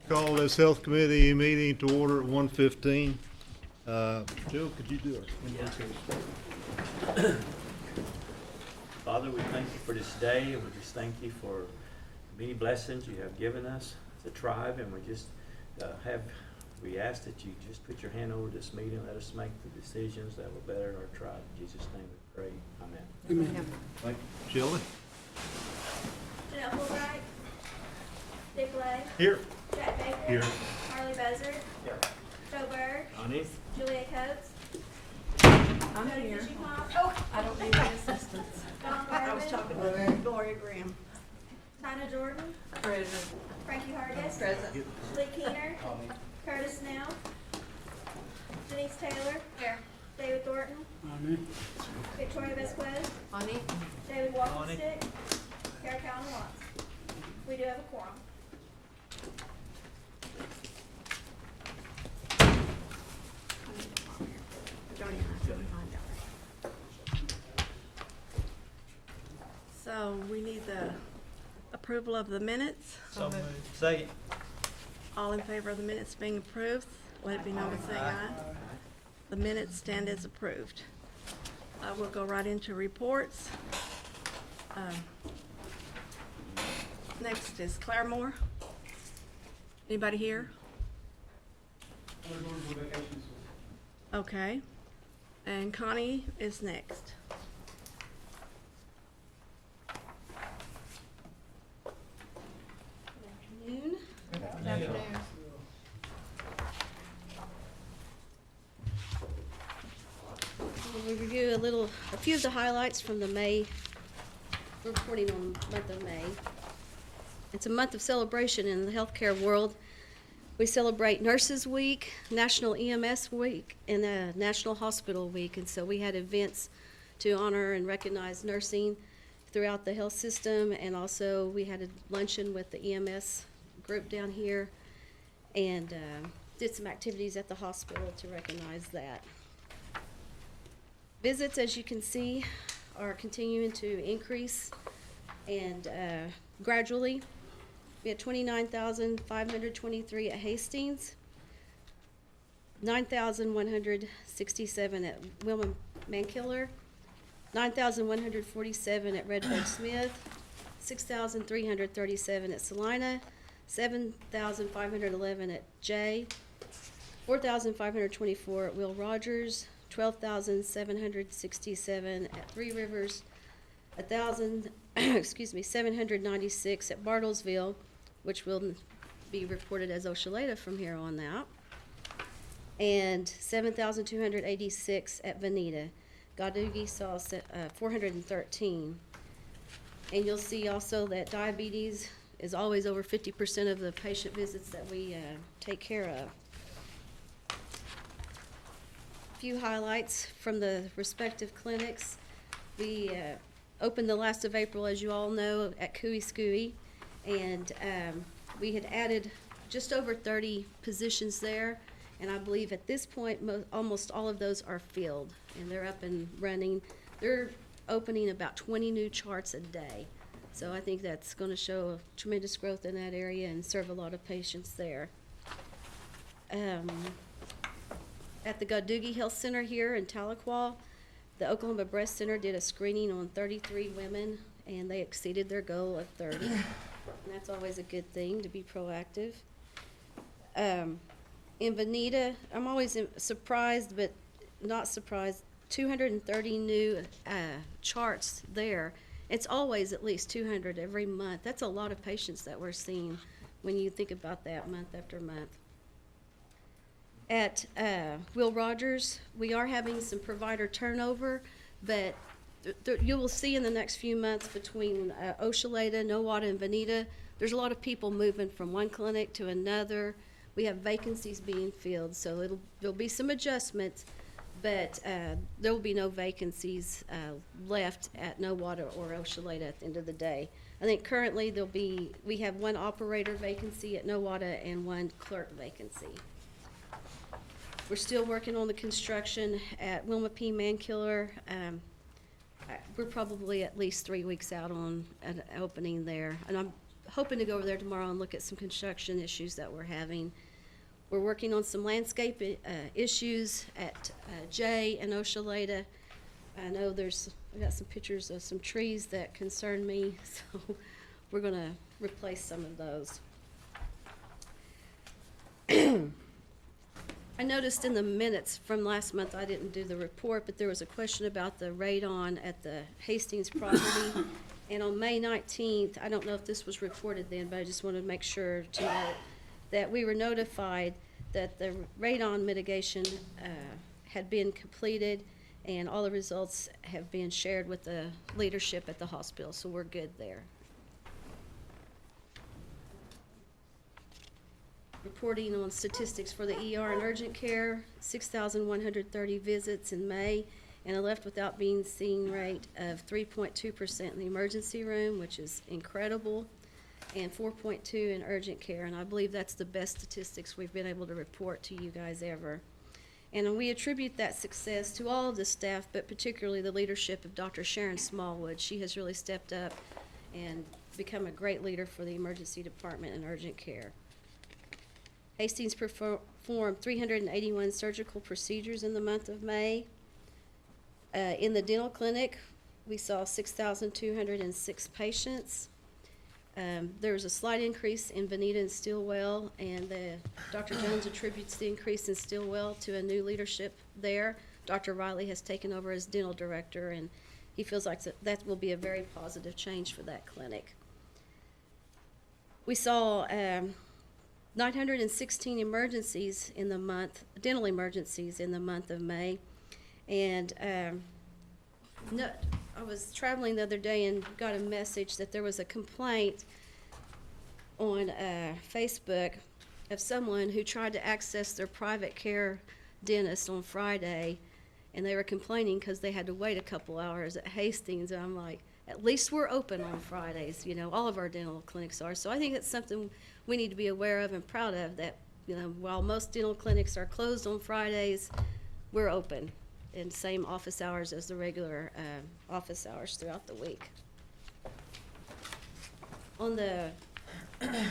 Call this health committee meeting to order at 1:15. Joe, could you do it? Father, we thank you for this day, and we just thank you for many blessings you have given us as a tribe, and we just we ask that you just put your hand over this meeting, let us make the decisions that will better our tribe. In Jesus' name we pray. Amen. Amen. Thank you. Shelley? Janelle Fulbright. Dick Lay. Here. Jack Baker. Here. Harley Buzzard. Here. Joe Berg. Honey? Julia Coates. I'm Cody here. Fishy-Pop. I don't need any assistance. Don I was Garvin. talking to Gloria Graham. Tina Jordan. Present. Frankie Hargis. Present. Lee Keener. Curtis Snell. Denise Taylor. Here. David Thornton. Victoria Vesquez. Honey? David Walkenstick. Carol Callen Watts. We do have a quorum. So we need the approval of the minutes. So moved. Second. All in favor of the minutes being approved, let it be known by saying aye. The minutes stand as approved. We'll go right into reports. Next is Claremore. Anybody here? Okay. And Connie is next. Good afternoon. We'll review a few of the highlights from the May, reporting on the month of May. It's a month of celebration in the healthcare world. We celebrate Nurses Week, National EMS Week, and National Hospital Week. And so we had events to honor and recognize nursing throughout the health system. And also we had a luncheon with the EMS group down here and did some activities at the hospital to recognize that. Visits, as you can see, are continuing to increase and gradually. We had 29,523 at Hastings, 9,167 at Wilma Mankiller, 9,147 at Redbird Smith, 6,337 at Salina, 7,511 at Jay, 4,524 at Will Rogers, 12,767 at Three Rivers, 796 at Bartlesville, which will be reported as Oshaleta from here on out, and 7,286 at Veneta. Gadugi saw 413. And you'll see also that diabetes is always over 50% of the patient visits that we take care of. Few highlights from the respective clinics. We opened the last of April, as you all know, at Cooey Scooey, and we had added just over 30 positions there, and I believe at this point almost all of those are filled and they're up and running. They're opening about 20 new charts a day, so I think that's going to show tremendous growth in that area and serve a lot of patients there. At the Gadugi Health Center here in Tahlequah, the Oklahoma Breast Center did a screening on 33 women, and they exceeded their goal of 30. And that's always a good thing, to be proactive. In Veneta, I'm always surprised, but not surprised, 230 new charts there. It's always at least 200 every month. That's a lot of patients that we're seeing when you think about that month after month. At Will Rogers, we are having some provider turnover, but you will see in the next few months between Oshaleta, Nowata, and Veneta, there's a lot of people moving from one clinic to another. We have vacancies being filled, so there'll be some adjustments, but there will be no vacancies left at Nowata or Oshaleta at the end of the day. I think currently we have one operator vacancy at Nowata and one clerk vacancy. We're still working on the construction at Wilma P. Mankiller. We're probably at least 3 weeks out on an opening there. And hoping to go over there tomorrow and look at some construction issues that we're having. We're working on some landscape issues at Jay and Oshaleta. I know I got some pictures of some trees that concern me, so we're gonna replace some of those. I noticed in the minutes from last month, I didn't do the report, but there was a question about the radon at the Hastings property. And on May 19th, I don't know if this was reported then, but I just wanted to make sure to note that we were notified that the radon mitigation had been completed, and all the results have been shared with the leadership at the hospital, so we're good there. Reporting on statistics for the ER and urgent care, 6,130 visits in May, and a left without being seen rate of 3.2% in the emergency room, which is incredible, and 4.2 in urgent care, and I believe that's the best statistics we've been able to report to you guys ever. And we attribute that success to all of the staff, but particularly the leadership of Dr. Sharon Smallwood. She has really stepped up and become a great leader for the emergency department and urgent care. Hastings performed 381 surgical procedures in the month of May. In the dental clinic, we saw 6,206 patients. There was a slight increase in Bonita and Stillwell, and Dr. Jones attributes the increase in Stillwell to a new leadership there. Dr. Riley has taken over as dental director, and he feels like that will be a very positive change for that clinic. We saw 916 emergencies in the month, dental emergencies in the month of May. And I was traveling the other day and got a message that there was a complaint on Facebook of someone who tried to access their private care dentist on Friday, and they were complaining because they had to wait a couple hours at Hastings. And I'm like, at least we're open on Fridays, you know, all of our dental clinics are. So I think it's something we need to be aware of and proud of, that, you know, while most dental clinics are closed on Fridays, we're open, and same office hours as the regular office hours throughout the week. On the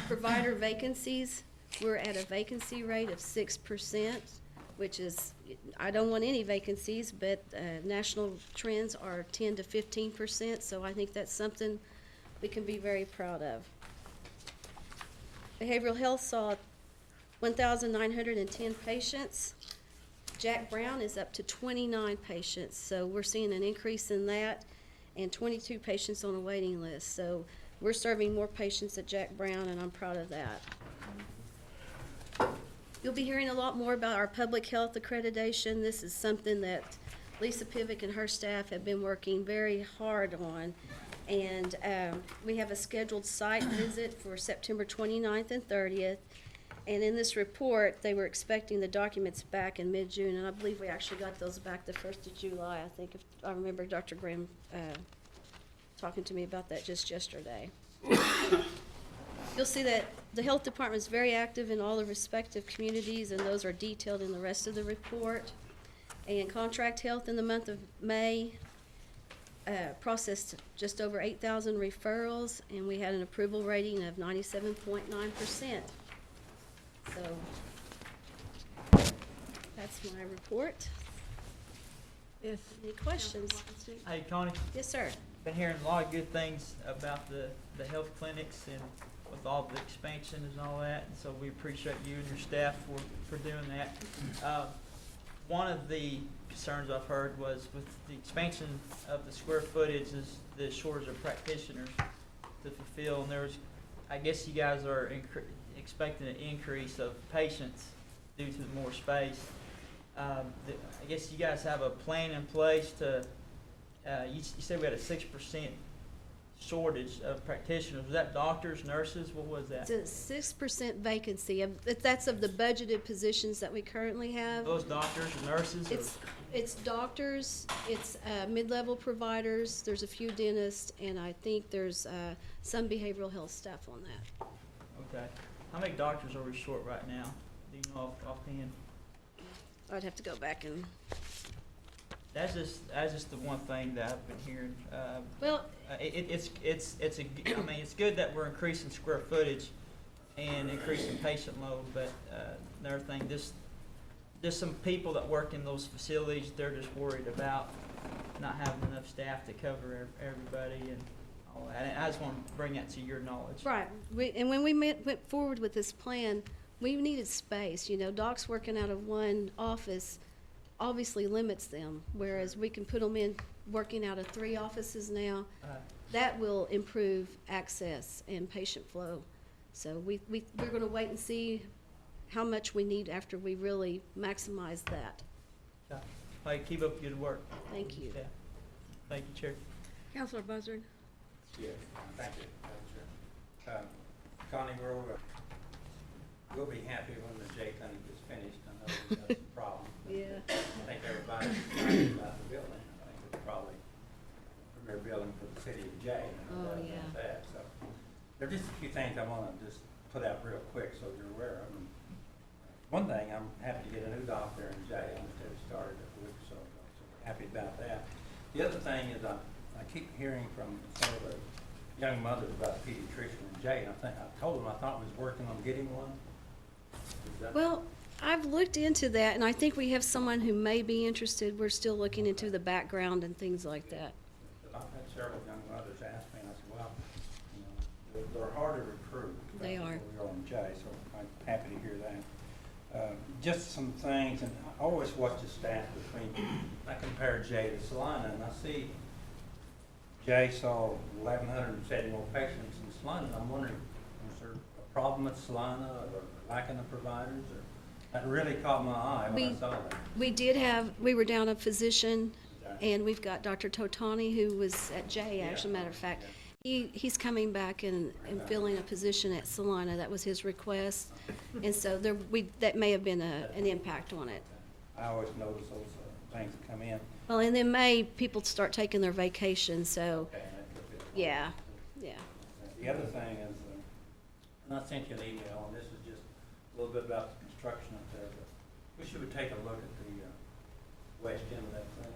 provider vacancies, we're at a vacancy rate of 6%, which is, I don't want any vacancies, but national trends are 10 to 15%, so I think that's something we can be very proud of. Behavioral health saw 1,910 patients. Jack Brown is up to 29 patients, so we're seeing an increase in that, and 22 patients on a waiting list. So we're serving more patients at Jack Brown, and I'm proud of that. You'll be hearing a lot more about our public health accreditation. This is something that Lisa Pivick and her staff have been working very hard on. And we have a scheduled site visit for September 29th and 30th. And in this report, they were expecting the documents back in mid-June, and I believe we actually got those back the 1st of July. I think, if I remember Dr. Graham talking to me about that just yesterday. You'll see that the health department is very active in all the respective communities, and those are detailed in the rest of the report. And contract health in the month of May processed just over 8,000 referrals, and we had an approval rating of 97.9%. So that's my report. Yes. Any questions? Hey, Connie, Yes, sir. been hearing a lot of good things about the health clinics and with all the expansion and all that, and so we appreciate you and your staff for doing that. One of the concerns I've heard was with the expansion of the square footage is the shortage of practitioners to fulfill, and there's, I guess you guys are expecting an increase of patients due to more space. I guess you guys have a plan in place to, you said we had a 6% shortage of practitioners. Was that doctors, nurses? What was that? It's a 6% vacancy. That's of the budgeted positions that we currently have. Those doctors or nurses? It's doctors, it's mid-level providers, there's a few dentists, and I think there's some behavioral health staff on that. Okay. How many doctors are we short right now? Do you know offhand? I'd have to go back and That's just the one thing that I've been hearing. Well, I mean, it's good that we're increasing square footage and increasing patient load, but another thing, there's some people that work in those facilities, they're just worried about not having enough staff to cover everybody and all that. And I just want to bring that to your knowledge. right, and when we went forward with this plan, we needed space, you know, docs working out of one office obviously limits them, whereas we can put them in, working out of 3 offices now. That will improve access and patient flow. So we're gonna wait and see how much we need after we really maximize that. Hey, keep up your good work. Thank you. Yeah. Thank you, Chair. Counselor Buzzard? Yes, thank you, Madam Chair. Connie, we'll be happy when the J clinic is finished. I know we've got some problems. Yeah. I think everybody's excited about the building. I think it's probably the premier building for the city of J. Oh, yeah. That. So there are just a few things I want to just put out real quick so you're aware of them. One thing, I'm happy to get a new doctor in J. I understand it started a week or so ago, so we're happy about that. The other thing is I keep hearing from some of the young mothers about a pediatrician in J. And I told them I thought we was working on getting one. Is that- Well, I've looked into that, and I think we have someone who may be interested. We're still looking into the background and things like that. I've had several young mothers ask me, and I said, well, you know, they're hard to recruit. They are. We are on J, so I'm happy to hear that. Just some things, and I always watch the stats between, I compare J to Salina, and I see J saw 1,170 more patients in Salina. I'm wondering, is there a problem with Salina or lacking of providers? Or that really caught my eye when I saw that. We were down a physician, and we've got Dr. Totani, who was at J, actually, matter of fact. He's coming back and filling a position at Salina. That was his request. And so that may have been an impact on it. I always notice those things that come in. Well, and in May, people start taking their vacation, so, Okay, and that could be the problem. yeah. The other thing is, and I sent you an email, and this is just a little bit about the construction up there, but we should take a look at the west end of that thing.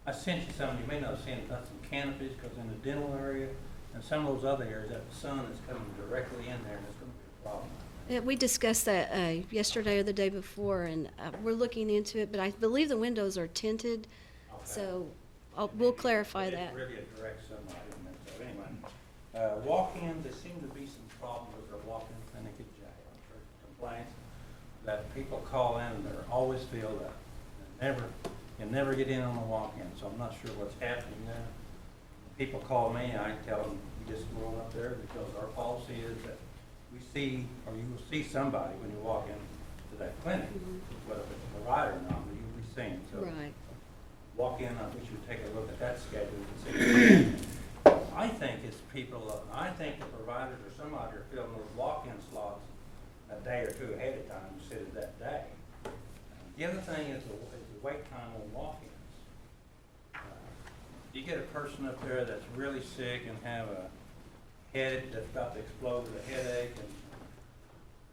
I sent you some, you may not have seen it, got some canopies, because in the dental area and some of those other areas, that the sun is coming directly in there, and it's going to be a problem. Yeah, we discussed that yesterday or the day before, and we're looking into it, but I believe the windows are tinted, Okay. so we'll clarify But that. It's really a direct sunlight, isn't it? So anyway, walk-ins, there seem to be some problems with the walk-in clinic at J. I've heard complaints that people call in and they're always filled up. You never get in on the walk-in, so I'm not sure what's happening there. People call me, I tell them, you just go on up there, because our policy is that we see, or you will see somebody when you walk into that clinic, whether it's a provider or not, but you'll be seen. So Right. walk in, I wish you'd take a look at that schedule and see. I think it's people, I think the providers or somebody are filling those walk-in slots a day or two ahead of time instead of that day. The other thing is the wait time on walk-ins. You get a person up there that's really sick and have a head that's about to explode with a headache, and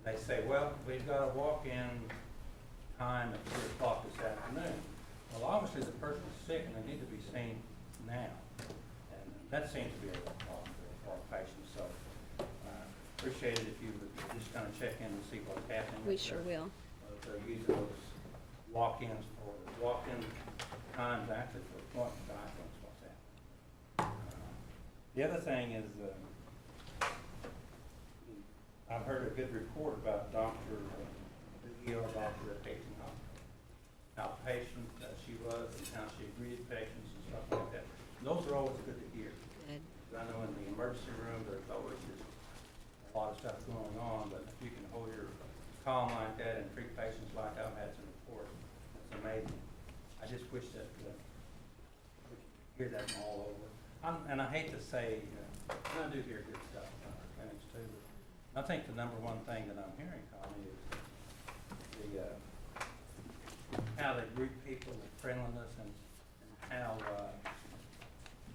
they say, well, we've got a walk-in time at 3 o'clock this afternoon. Well, obviously the person's sick and they need to be seen now. And that seems to be a problem for our patients. So appreciate it if you would just kind of check in and see what's happening. We up sure there. will. They're using those walk-ins for walk-in times, actually for appointment documents, what's happening. The other thing is, I've heard a good report about Dr. ER doctor at Hastings Hospital. Outpatient she was, and how she greeted patients and stuff like that. Those are always good to hear. Good. I know in the emergency room, there's always just a lot of stuff going on, but if you can hold your calm like that and treat patients like I've had some reports, it's amazing. I just wish that we could hear that from all over. And I hate to say, and I do hear good stuff from our clinics too, but I think the number one thing that I'm hearing, Connie, is how they greet people, the friendliness, and how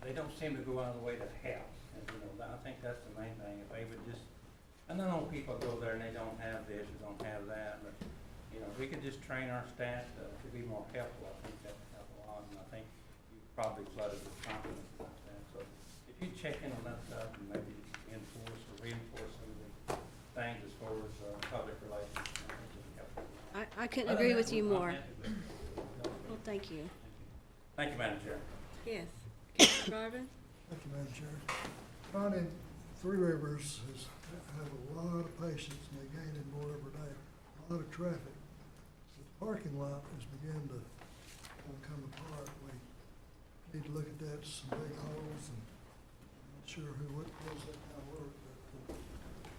they don't seem to go out of the way to help. And, I think that's the main thing. If they would just, and I know people go there and they don't have this or don't have that, but if we could just train our staff to be more helpful, I think that would help a lot. and I think you probably flooded with compliments about that. So if you check in on that stuff and maybe enforce or reinforce some of the things as far as public relations, I think it would help. I couldn't Other agree than with that, you I'm more. happy with it. Well, thank you. Thank you, Madam Chair. Yes. Councilor Garvin? Thank you, Madam Chair. County Three Rivers has have a lot of patients and they're gaining more every day, a lot of traffic. But the parking lot has begun to come apart. We need to look at that, some big holes, and I'm not sure what does that kind of work, but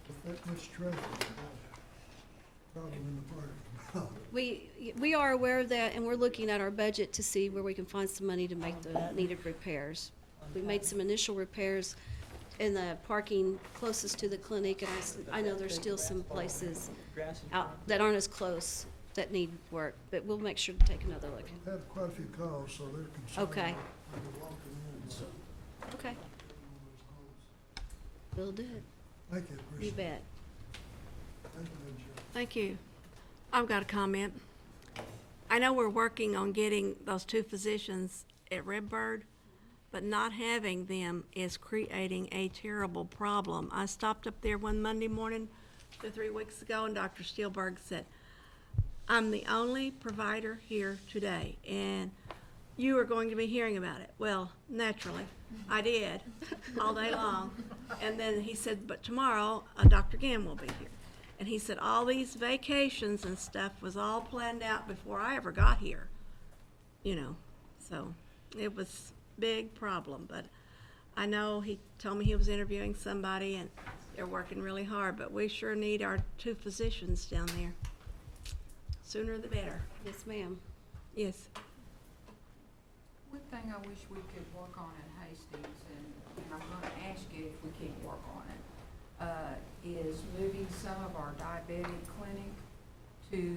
with that much traffic, problem in the parking lot. We are aware of that, and we're looking at our budget to see where we can find some money to make the needed repairs. We made some initial repairs in the parking closest to the clinic, and I know there's still some places Grass in out front. that aren't as close that need work, but we'll make sure to take another look. We've had quite a few calls, so they're concerned. Okay. about people walking in, so, Okay, on those holes. will do it. Thank you, You appreciate it. bet. Thank you, Madam Chair. Thank you. I've got a comment. I know we're working on getting those 2 physicians at Redbird, but not having them is creating a terrible problem. I stopped up there one Monday morning 2 or 3 weeks ago, and Dr. Steelberg said, I'm the only provider here today, and you are going to be hearing about it. Well, naturally, I did, all day long. And then he said, but tomorrow, Dr. Gann will be here. And he said all these vacations and stuff was all planned out before I ever got here, you know. So it was big problem, but I know he told me he was interviewing somebody and they're working really hard, but we sure need our 2 physicians down there. Sooner the better. Yes, ma'am. Yes. One thing I wish we could work on in Hastings, and I'm gonna ask you if we can work on it, is moving some of our diabetic clinic to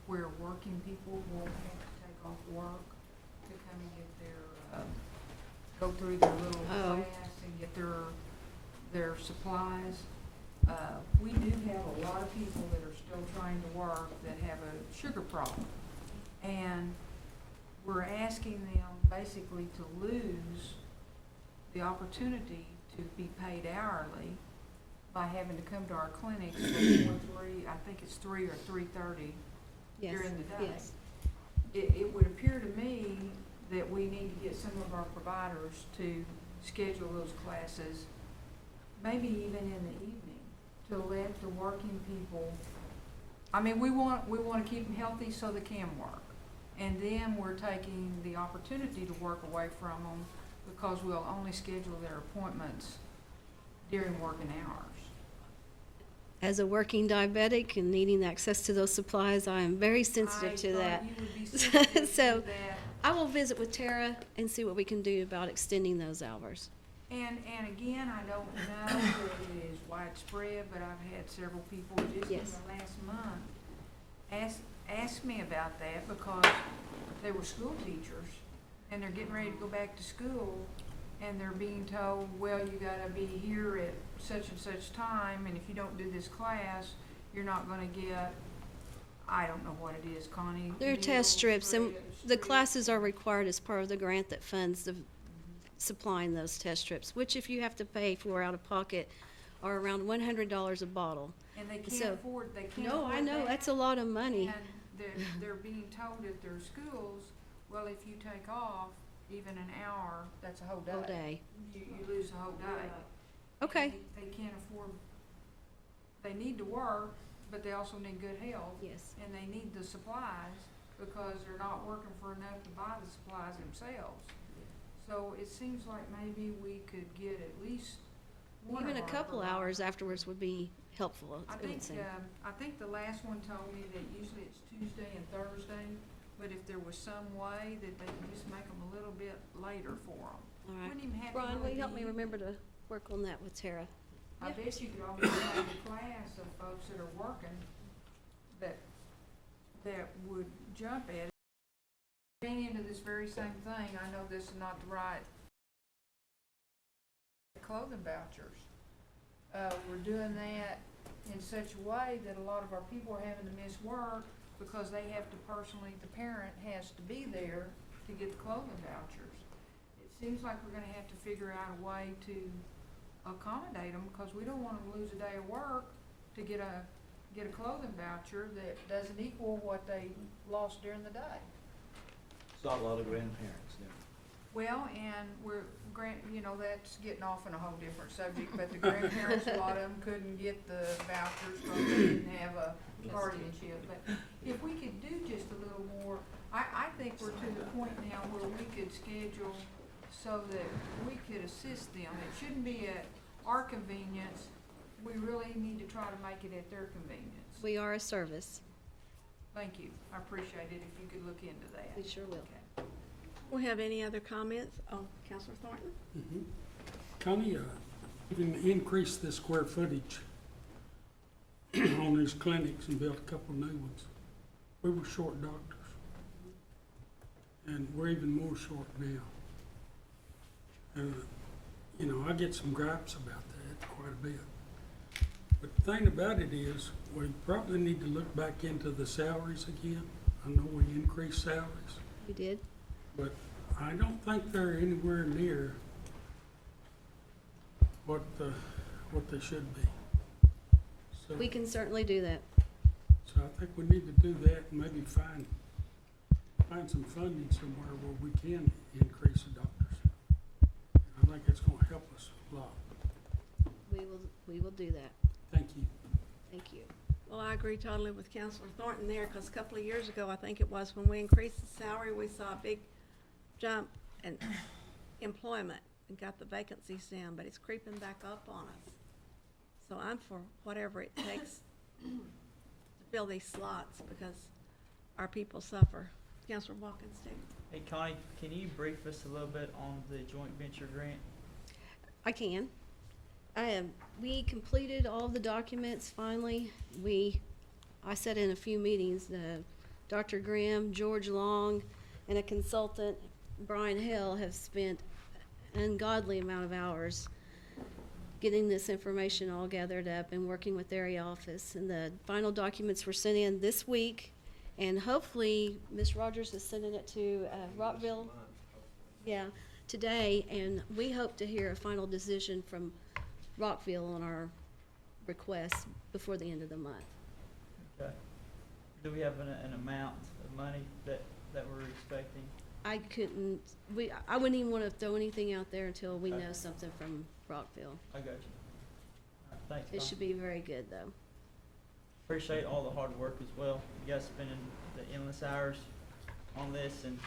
where working people won't have to take off work to come and get their, go through their little Oh. class and get their supplies. We do have a lot of people that are still trying to work that have a sugar problem. And we're asking them basically to lose the opportunity to be paid hourly by having to come to our clinics before 3, I think it's 3 or 3:30 Yes, during the day. yes. It would appear to me that we need to get some of our providers to schedule those classes, maybe even in the evening, to let the working people, I mean, we want to keep them healthy so they can work. And then we're taking the opportunity to work away from them because we'll only schedule their appointments during working hours. As a working diabetic and needing access to those supplies, I am very sensitive to that. I thought you would be sensitive So- to that. I will visit with Tara and see what we can do about extending those hours. And again, I don't know that it is widespread, but I've had several people just in Yes. the last month ask me about that because they were school teachers and they're getting ready to go back to school and they're being told, well, you gotta be here at such and such time, and if you don't do this class, you're not gonna get, I don't know what it is, Connie. There are test meals, strips, and the strips. classes are required as part of the grant that funds the supplying those test strips, which if you have to pay for out of pocket are around $100 a bottle. And they so- can't afford, they can't No, afford I know, that. that's a lot of money. And they're being told at their schools, well, if you take off even an hour, that's a whole day. Whole day. You lose the whole day. Okay, They can't afford, they need to work, but they also need good health. yes. And they need the supplies because they're not working for enough to buy the supplies themselves. So it seems like maybe we could get at least one of Even a our couple providers. hours afterwards would be helpful, I it would think, seem. I think the last one told me that usually it's Tuesday and Thursday, but if there was some way that they could just make them a little bit later for them. All right. Wouldn't even have to Brian, will really you help be me evening. remember to work on that with Tara? I Yeah. bet you could almost have a class of folks that are working that would jump at it. Getting into this very same thing, I know this is not the right clothing vouchers. We're doing that in such a way that a lot of our people are having to miss work because they have to personally, the parent has to be there to get the clothing vouchers. It seems like we're gonna have to figure out a way to accommodate them, because we don't want them to lose a day of work to get a clothing voucher that doesn't equal what they lost during the day. Saw a lot of grandparents there. Well, and you know, that's getting off on a whole different subject, but the grandparents, a lot of them couldn't get the vouchers because they didn't have a guardianship. But if we could do just a little more, I think we're to the point now where we could schedule so that we could assist them. It shouldn't be at our convenience. We really need to try to make it at their convenience. We are a service. Thank you. I appreciate it if you could look into that. We sure will. Okay. We have any other comments? Oh, Counselor Thornton? Connie, even increase the square footage on these clinics and build a couple new ones. We were short doctors, and we're even more short now. You know, I get some gripes about that quite a bit. But the thing about it is, we probably need to look back into the salaries again. I know we increased salaries, You did? but I don't think they're anywhere near what they should be. So, We can certainly do that. so I think we need to do that and maybe find some funding somewhere where we can increase the doctors. I think it's gonna help us a lot. We will do that. Thank you. Thank you. Well, I agree totally with Counselor Thornton there, because a couple of years ago, I think it was, when we increased the salary, we saw a big jump in employment and got the vacancies down, but it's creeping back up on us. So I'm for whatever it takes to fill these slots, because our people suffer. Counselor Walkenstein? Hey Connie, can you brief us a little bit on the joint venture grant? I can. We completed all the documents finally. I sat in a few meetings, Dr. Grimm, George Long, and a consultant, Brian Hill, have spent an ungodly amount of hours getting this information all gathered up and working with the area office. And the final documents were sent in this week, and hopefully Ms. Rogers is sending it to Rockville. Yeah, today, and we hope to hear a final decision from Rockville on our request before the end of the month. Okay. Do we have an amount of money that we're expecting? I wouldn't even want to throw anything out there until we Okay. know something from Rockville. I got you. All right, thanks, It Connie. should be very good, though. Appreciate all the hard work as well. You guys spending the endless hours on this and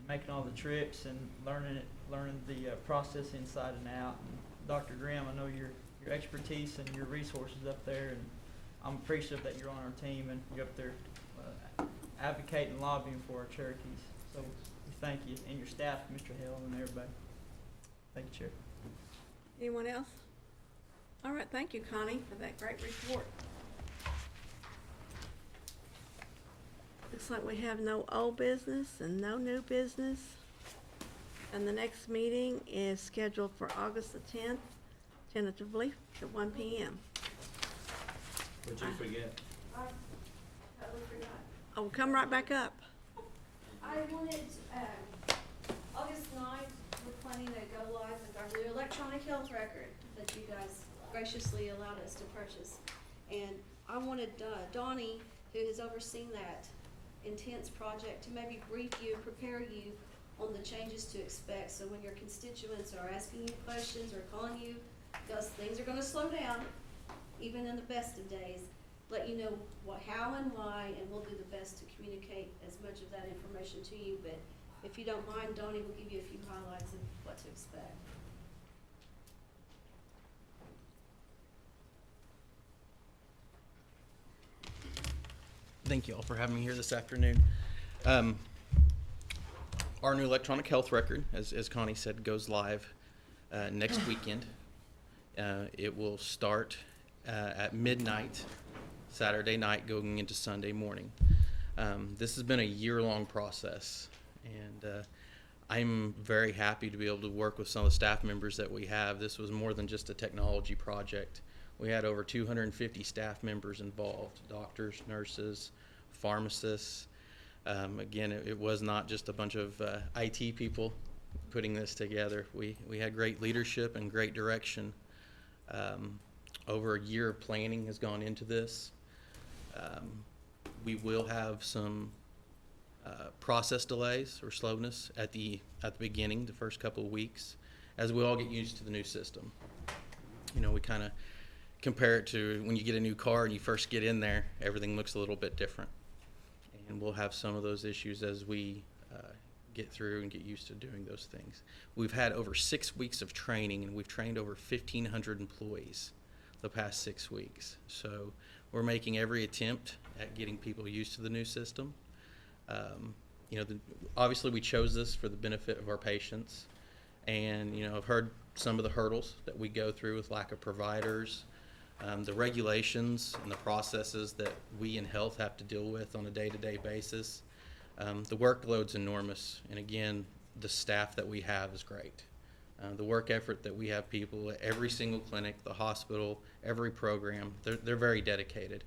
making all the trips and learning the process inside and out. And Dr. Graham, I know your expertise and your resources up there, and I'm appreciative that you're on our team and you're up there advocating and lobbying for our Cherokees. So we thank you and your staff, Mr. Hill, and everybody. Thank you, Chair. Anyone else? All right, thank you, Connie, for that great report. Looks like we have no old business and no new business. And the next meeting is scheduled for August the 10th, tentatively at 1 p.m. What'd you forget? I totally forgot. Oh, come right back up. I wanted, August 9th, we're planning to go live with our new electronic health record that you guys graciously allowed us to purchase. And I wanted Donnie, who has overseen that intense project, to maybe brief you, prepare you on the changes to expect. So when your constituents are asking you questions or calling you, because things are gonna slow down, even in the best of days, let you know how and why, and we'll do the best to communicate as much of that information to you. But if you don't mind, Donnie will give you a few highlights of what to expect. Thank you all for having me here this afternoon. Our new electronic health record, as Connie said, goes live next weekend. It will start at midnight, Saturday night, going into Sunday morning. This has been a year-long process, and I'm very happy to be able to work with some of the staff members that we have. This was more than just a technology project. We had over 250 staff members involved, doctors, nurses, pharmacists, Again, it was not just a bunch of IT people putting this together. We had great leadership and great direction. Over a year of planning has gone into this. We will have some process delays or slowness at the beginning, the first couple of weeks, as we all get used to the new system. You know, we kind of compare it to when you get a new car and you first get in there, everything looks a little bit different. And we'll have some of those issues as we get through and get used to doing those things. We've had over 6 weeks of training, and we've trained over 1,500 employees the past 6 weeks. So we're making every attempt at getting people used to the new system. You know, obviously we chose this for the benefit of our patients, and you know, I've heard some of the hurdles that we go through with lack of providers, the regulations and the processes that we in health have to deal with on a day-to-day basis. The workload's enormous, and again, the staff that we have is great. The work effort that we have people at every single clinic, the hospital, every program, they're very dedicated.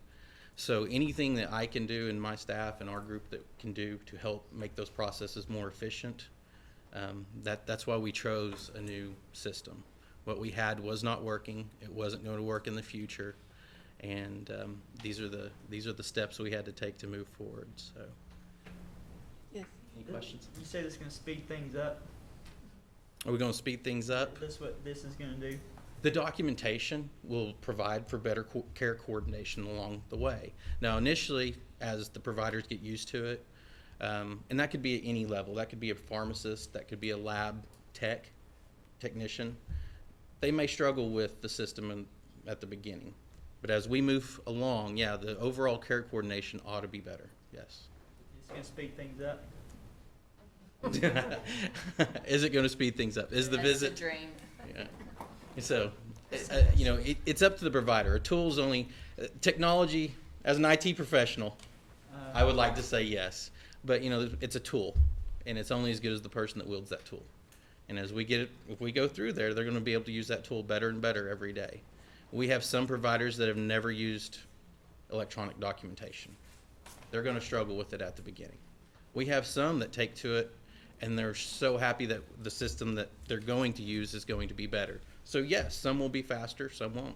So anything that I can do and my staff and our group that can do to help make those processes more efficient, that's why we chose a new system. What we had was not working. It wasn't going to work in the future, and these are the steps we had to take to move forward. So, Yes. any questions? You say this is gonna speed things up? Are we going to speed things up? That's what this is gonna do? The documentation will provide for better care coordination along the way. Now, initially, as the providers get used to it, and that could be at any level. That could be a pharmacist, that could be a lab technician. They may struggle with the system at the beginning. But as we move along, yeah, the overall care coordination ought to be better, yes. It's gonna speed things up? Is it going to speed things up? Is the That's visit? the dream. Yeah. So, you know, it's up to the provider. A tool's only technology. As an IT professional, I would like to say yes, but you know, it's a tool, and it's only as good as the person that wields that tool. And as we get it, if we go through there, they're going to be able to use that tool better and better every day. We have some providers that have never used electronic documentation. They're going to struggle with it at the beginning. We have some that take to it, and they're so happy that the system that they're going to use is going to be better. So yes, some will be faster, some won't.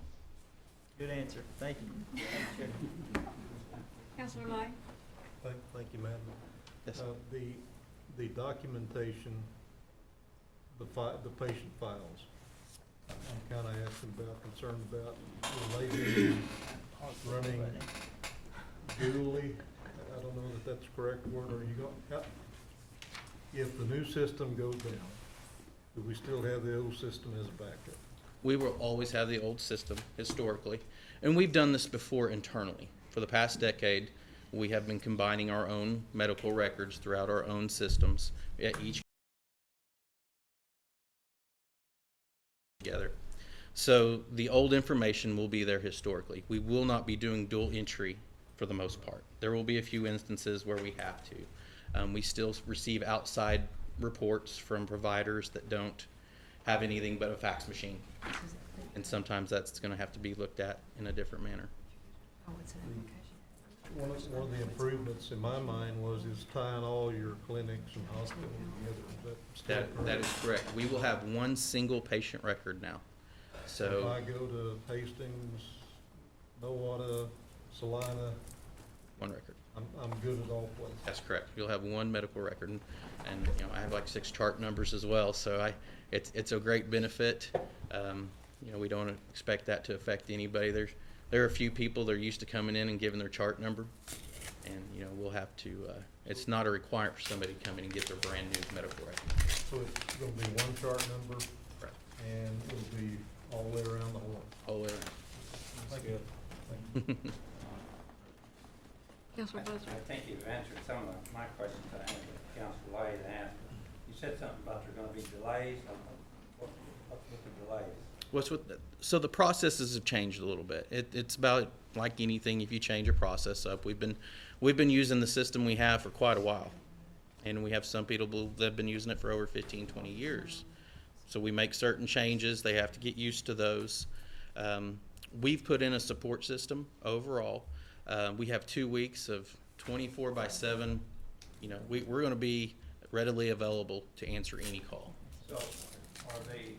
Good answer, thank you. Councilor Lai? Thank you, Madam. Yes. The documentation, the patient files, I'm kind of concerned about labeling running dually. I don't know that that's the correct word. Are you going, if the new system goes down, do we still have the old system as a backup? We will always have the old system historically, and we've done this before internally. For the past decade, we have been combining our own medical records throughout our own systems at each together. So the old information will be there historically. We will not be doing dual entry for the most part. There will be a few instances where we have to. We still receive outside reports from providers that don't have anything but a fax machine. And sometimes that's going to have to be looked at in a different manner. One of the improvements in my mind is tying all your clinics and hospitals together. Is that still That is correct. We will have one single patient record now. If So I go to Hastings, Nowata, Salina, one record. I'm good at all places. That's correct. You'll have one medical record, and you know, I have like 6 chart numbers as well. So it's a great benefit. You know, we don't expect that to affect anybody. There are a few people that are used to coming in and giving their chart number, and you know, we'll have to. It's not a requirement for somebody to come in and get their brand new medical record. So it's gonna be one chart number, Right. and it'll be all the way around the horn. All the way around. That's good. Thank you. Councilor Buzzer? I think you've answered some of my questions I had with Councilor Lay to ask. You said something about there gonna be delays. What's with the delays? So the processes have changed a little bit. It's about like anything. If you change a process up, we've been using the system we have for quite a while, and we have some people that have been using it for over 15, 20 years. So we make certain changes. They have to get used to those. We've put in a support system overall. We have 2 weeks of 24/7 You know, we're going to be readily available to answer any call. So are they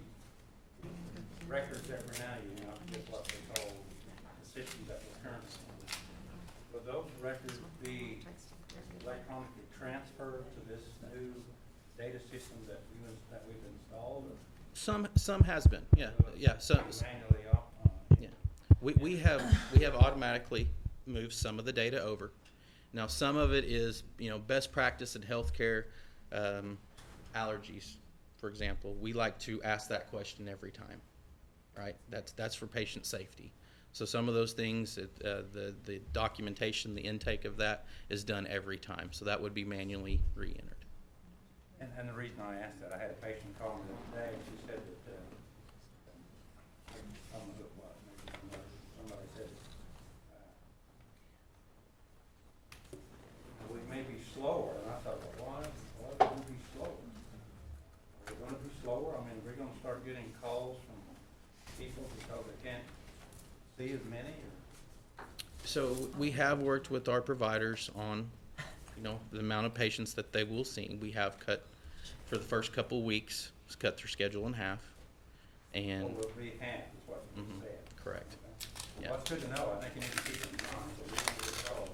records every now and then, just what they call the system that we're currently on? Will those records be electronically transferred to this new data system that we've installed? Or Some has been, yeah. So manually up? yeah, we have automatically moved some of the data over. Now, some of it is, you know, best practice in healthcare. Allergies, for example, we like to ask that question every time, right? That's for patient safety. So some of those things, the documentation, the intake of that is done every time. So that would be manually re-entered. And the reason I asked that, I had a patient call me the other day, and she said that, I don't know who it was, maybe somebody said, we may be slower, and I thought, well, why are we gonna be slower? Are we gonna be slower? I mean, we're gonna start getting calls from people because they can't see as many, or? So we have worked with our providers on, you know, the amount of patients that they will see. We have cut, for the first couple of weeks, cut their schedule in half. And Or will be half, is what you said. correct. Okay. Yeah. Well, it's good to know. I think you need to keep it in mind, so we can get calls.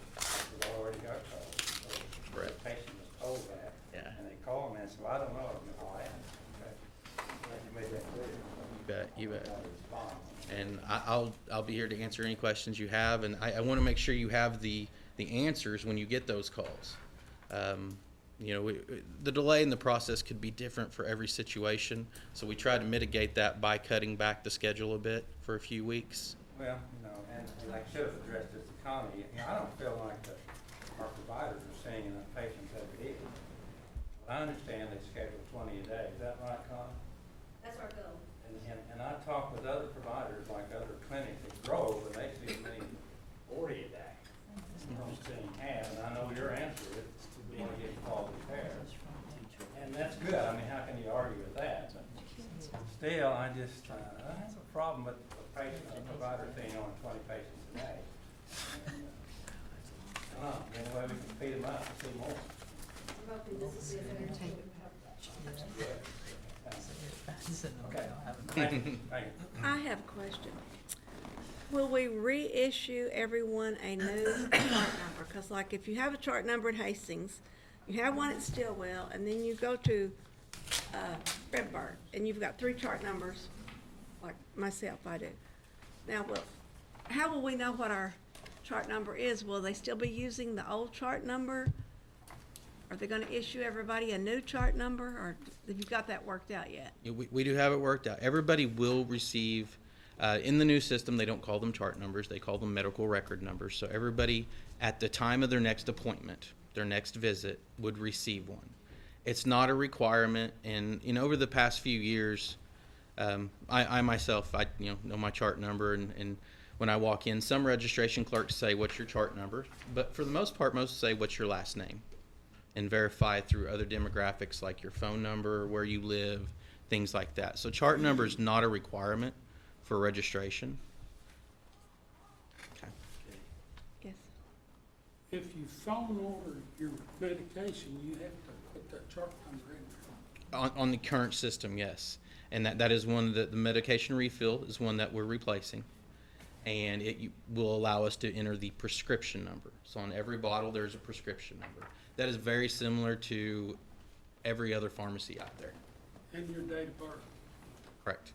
We've already got calls. So Correct. the patient was told that. Yeah. And they call me and say, well, I don't know. I'll ask. Okay. Glad you made that clear. You bet. I'll respond. And I'll be here to answer any questions you have, and I want to make sure you have the answers when you get those calls. You know, the delay in the process could be different for every situation, so we try to mitigate that by cutting back the schedule a bit for a few weeks. Well, you know, and I should have addressed this economy. You know, I don't feel like that our providers are seeing enough patients every day. I understand they schedule 20 a day. Is that right, Connie? That's our goal. And I talk with other providers, like other clinics that grow, and they see as many 40 a day. I'm seeing half, and I know your answer is we want to get quality care. And that's good. I mean, how can you argue with that? But still, I just, I have a problem with the patient, the provider seeing only 20 patients a day. Any way we can feed them up and see more. I'm hoping this will be a better take. Okay. Thank you. Thank you. I have a question. Will we reissue everyone a new chart number? Because like if you have a chart number at Hastings, you have one at Stillwell, and then you go to Redbird, and you've got 3 chart numbers, like myself, I do. Now, how will we know what our chart number is? Will they still be using the old chart number? Are they gonna issue everybody a new chart number, or have you got that worked out yet? Yeah, we do have it worked out. Everybody will receive, in the new system, they don't call them chart numbers, they call them medical record numbers. So everybody, at the time of their next appointment, their next visit, would receive one. It's not a requirement, and over the past few years, I myself, know my chart number, and when I walk in, some registration clerks say, what's your chart number? But for the most part, most say, what's your last name? And verify through other demographics like your phone number, where you live, things like that. So chart number is not a requirement for registration. Okay. Yes. If you phone order your medication, you have to put that chart number in there. On the current system, yes. And that is one that the medication refill is one that we're replacing. And it will allow us to enter the prescription number. So on every bottle, there's a prescription number. That is very similar to every other pharmacy out there. And your date of birth. Correct.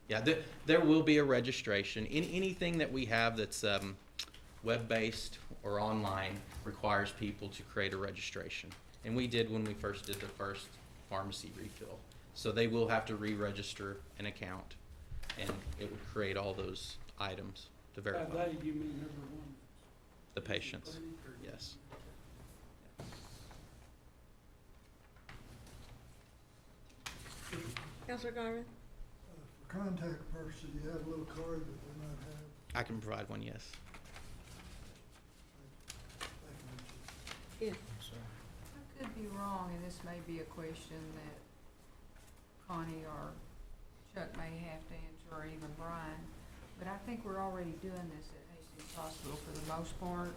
Yeah, there will be a registration. Anything that we have that's web-based or online requires people to create a registration. And we did when we first did the first pharmacy refill. So they will have to re-register an account, and it would create all those items to verify. By they, you mean everyone? The patients, yes. Counselor Garvin? For contact person, you have a little card that they might have. I can provide one, yes. Yes. I could be wrong, and this may be a question that Connie or Chuck may have to answer, or even Brian, but I think we're already doing this at Hastings Hospital for the most part.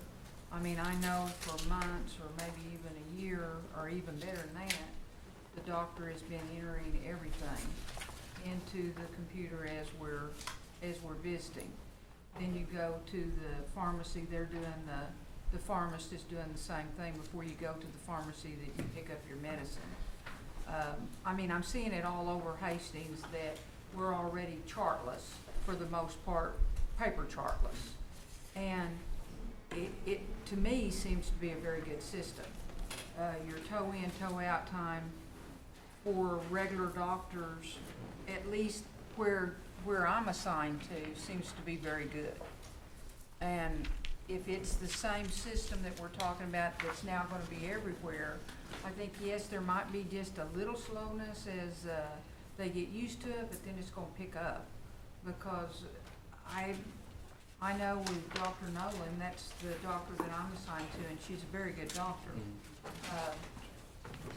I mean, I know for months or maybe even a year or even better than that, the doctor has been entering everything into the computer as we're visiting. Then you go to the pharmacy, they're doing the pharmacist is doing the same thing before you go to the pharmacy that you pick up your medicine. I mean, I'm seeing it all over Hastings that we're already chartless, for the most part, paper chartless. And it to me seems to be a very good system. Your toe in, toe out time for regular doctors, at least where I'm assigned to, seems to be very good. And if it's the same system that we're talking about that's now gonna be everywhere, I think, yes, there might be just a little slowness as they get used to it, but then it's gonna pick up. Because I know with Dr. Nolan, that's the doctor that I'm assigned to, and she's a very good doctor.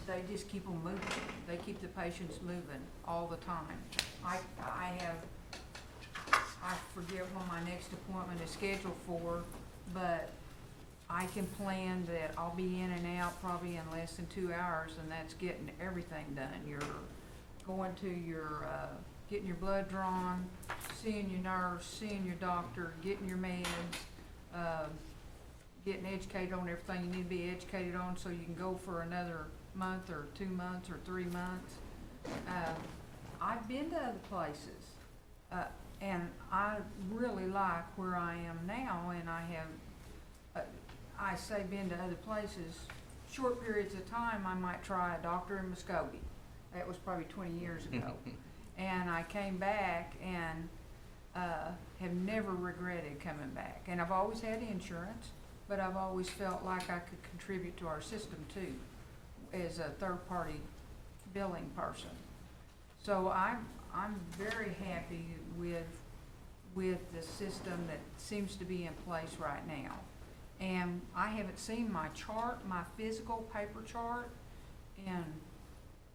They just keep them moving. They keep the patients moving all the time. I forget when my next appointment is scheduled for, but I can plan that I'll be in and out probably in less than 2 hours, and that's getting everything done. You're going to your, getting your blood drawn, seeing your nurse, seeing your doctor, getting your meds, getting educated on everything you need to be educated on so you can go for another month or 2 months or 3 months. I've been to other places, and I really like where I am now, and I have, I say been to other places, short periods of time. I might try a doctor in Muskogee. That was probably 20 years ago. And I came back and have never regretted coming back. And I've always had insurance, but I've always felt like I could contribute to our system too, as a third-party billing person. So I'm very happy with the system that seems to be in place right now. And I haven't seen my chart, my physical paper chart, and,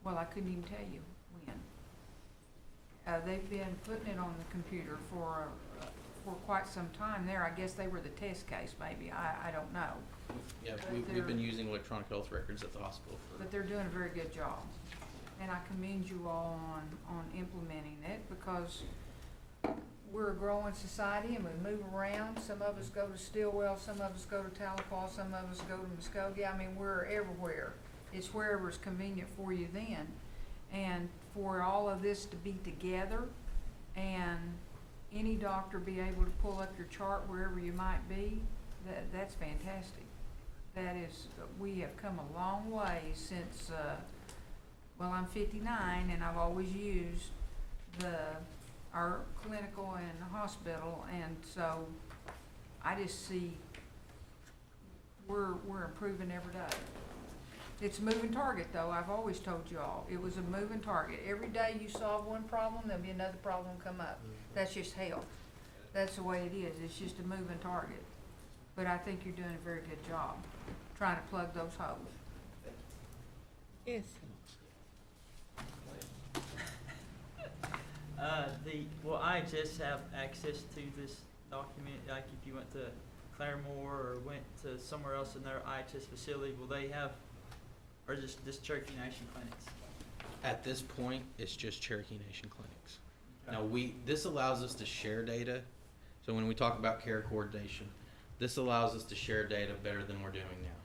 well, I couldn't even tell you when. They've been putting it on the computer for quite some time there. I guess they were the test case, maybe. I don't know. Yeah, But we've been using electronic health records at the hospital for. But they're doing a very good job. And I commend you all on implementing it, because we're a growing society and we move around. Some of us go to Stillwell, some of us go to Tahlequah, some of us go to Muskogee. I mean, we're everywhere. It's wherever's convenient for you then. And for all of this to be together and any doctor be able to pull up your chart wherever you might be, that's fantastic. That is, we have come a long way since, well, I'm 59 and I've always used our clinical and hospital, and so I just see we're improving every day. It's a moving target, though. I've always told you all, it was a moving target. Every day you solve one problem, there'll be another problem come up. That's just health. That's the way it is. It's just a moving target. But I think you're doing a very good job trying to plug those holes. Yes. Will IHS have access to this document? Like if you went to Claremore or went to somewhere else in their IHS facility, will they have, or just Cherokee Nation clinics? At this point, it's just Cherokee Nation clinics. Okay. Now, this allows us to share data. So when we talk about care coordination, this allows us to share data better than we're doing now.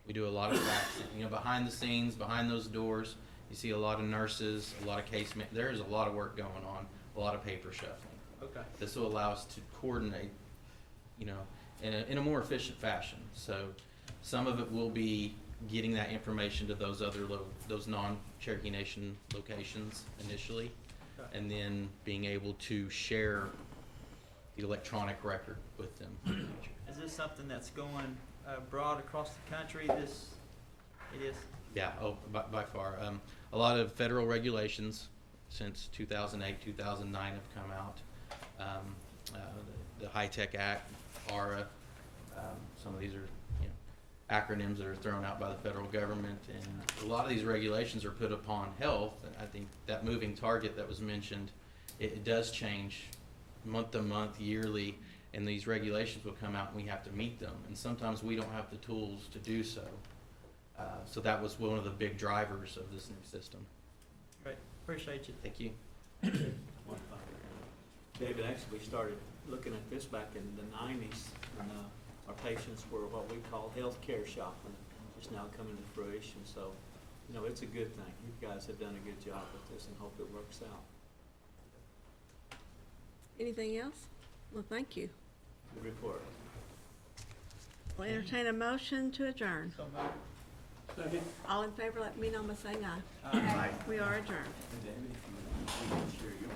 We do a lot of faxing, behind the scenes, behind those doors. You see a lot of nurses, a lot of there is a lot of work going on, a lot of paper shuffling. Okay. This will allow us to coordinate, in a more efficient fashion. So some of it will be getting that information to those other those non-Cherokee Nation locations initially, Okay. and then being able to share the electronic record with them. Is this something that's going broad across the country? It is. Yeah, by far. A lot of federal regulations since 2008, 2009 have come out. The High Tech Act, ARA, some of these are acronyms that are thrown out by the federal government, and a lot of these regulations are put upon health. And I think that moving target that was mentioned, it does change month to month, yearly, And these regulations will come out and we have to meet them, and sometimes we don't have the tools to do so. So that was one of the big drivers of this new system. Great, appreciate you. Thank you. David, actually, we started looking at this back in the nineties, and our patients were what we call healthcare shopping, just now coming to fruition. So, you know, it's a good thing. You guys have done a good job with this, and hope it works out. Anything else? Well, thank you. Good report. We'll entertain a motion to adjourn. So moved. All in favor, let me know by saying aye. Aye. We are adjourned. And David, if you want, you can share your